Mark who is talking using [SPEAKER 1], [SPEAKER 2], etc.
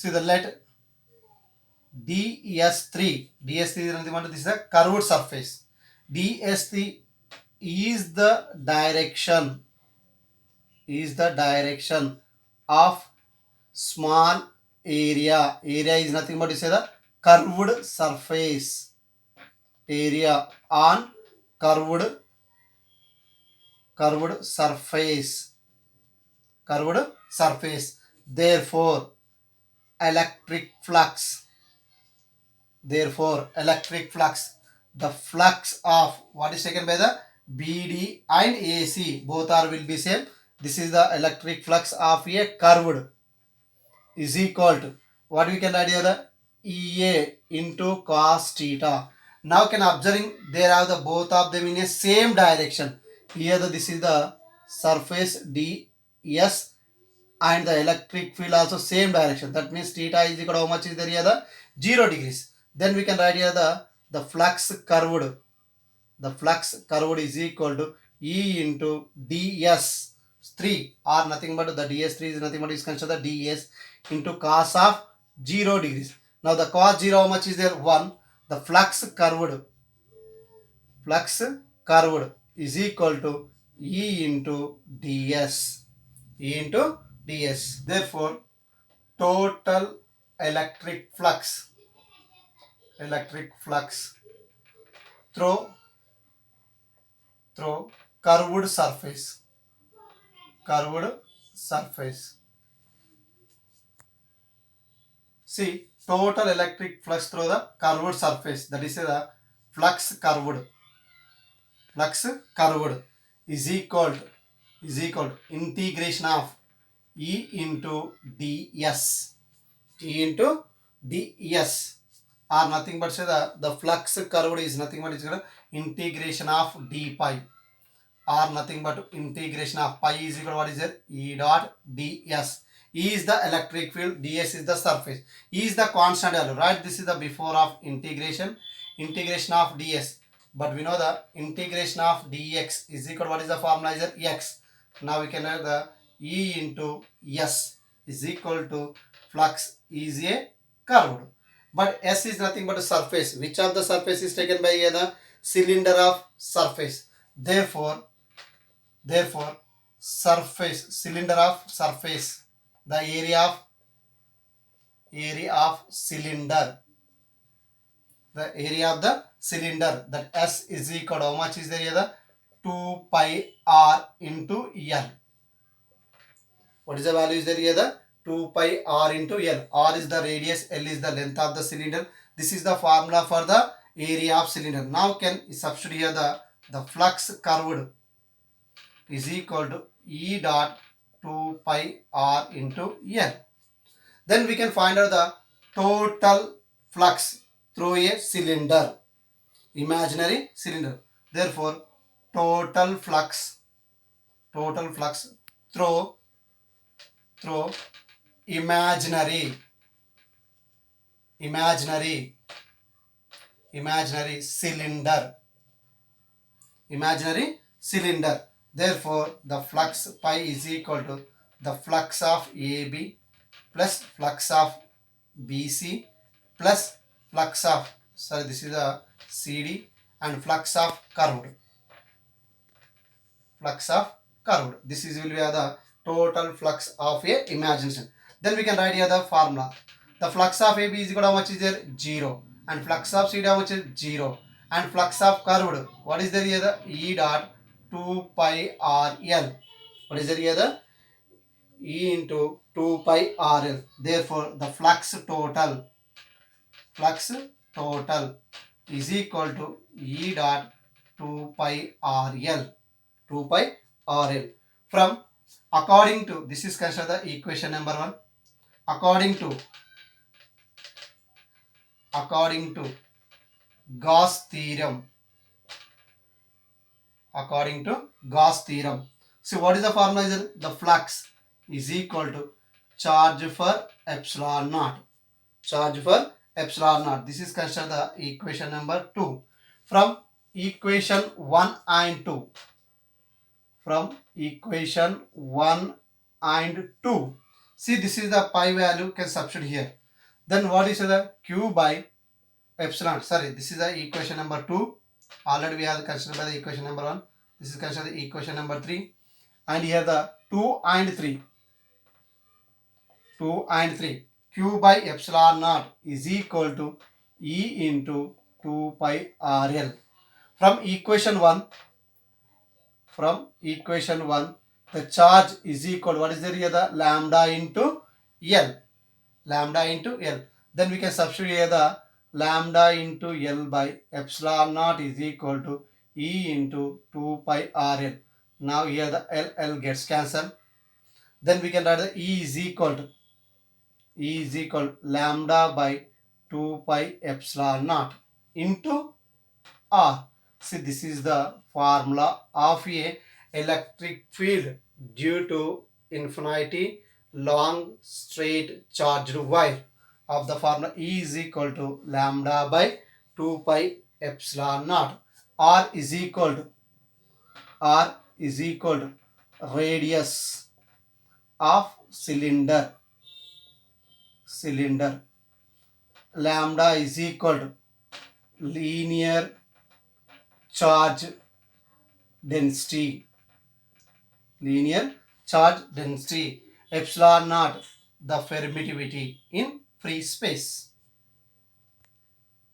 [SPEAKER 1] See the let ds3 is nothing but this is a curved surface. ds3 is the direction of small area is nothing but is the curved surface area on curved surface therefore electric flux the flux of what is taken by the BD and AC both are will be same. This is the electric flux of a curved is equal to what we can write here the EA into cos theta. Now can observing there are the both of them in a same direction. Here this is the surface ds and the electric field also same direction. That means theta is equal to how much is there here the 0 degrees. Then we can write here the flux curved. The flux curved is equal to E into ds3 or nothing but the ds3 is nothing but is considered ds into cos of 0 degrees. Now the cos 0 how much is there? 1. The flux curved is equal to E into ds. Therefore, total electric flux through curved surface. See, total electric flux through the curved surface, that is the flux curved is equal to integration of E into ds or nothing but say the flux curved is nothing but is integration of d pi or nothing but integration of pi is equal to what is it? E dot ds. E is the electric field, ds is the surface. E is the constant value, right? This is the before of integration of ds. But we know the integration of dx is equal to what is the formula is x. Now we can have the E into s is equal to flux is a curved. But s is nothing but a surface. Which of the surface is taken by the cylinder of surface? Therefore cylinder of surface, the area of cylinder, that S is equal to how much is there here? The 2 pi r into L. What is the value is there here? The 2 pi r into L. R is the radius, L is the length of the cylinder. This is the formula for the area of cylinder. Now can substitute here the flux curved is equal to E dot 2 pi r into L. Then we can find out the total flux through a cylinder, imaginary cylinder. Therefore, total flux through imaginary cylinder. Therefore, the flux pi is equal to the flux of AB plus flux of BC plus flux of, sorry, this is the CD and flux of curved. This is will be the total flux of a imagination. Then we can write here the formula. The flux of AB is equal to how much is there? 0. And flux of CD how much is 0. And flux of curved, what is there here? The E dot 2 pi RL. What is there here? The E into 2 pi RL. Therefore, the flux total is equal to E dot 2 pi RL. 2 pi RL. From according to, this is considered the equation number 1. According to Gauss theorem. So what is the formula? The flux is equal to charge for epsilon naught. This is considered the equation number 2. From equation 1 and 2. See, this is the pi value can substitute here. Then what is the q by epsilon? Sorry, this is the equation number 2. Already we have considered by the equation number 1. This is considered the equation number 3. And here the 2 and 3. 2 and 3. Q by epsilon naught is equal to E into 2 pi RL. From equation 1, the charge is equal, what is there here, the lambda into L. Lambda into L. Then we can substitute here the lambda into L by epsilon naught is equal to E into 2 pi RL. Now here the L gets cancelled. Then we can write the E is equal lambda by 2 pi epsilon naught into R. See, this is the formula of a electric field due to infinity long straight charged wire. Of the formula E is equal to lambda by 2 pi epsilon naught. R is equal to radius of cylinder. Lambda is equal to linear charge density. Epsilon naught, the permittivity in free space.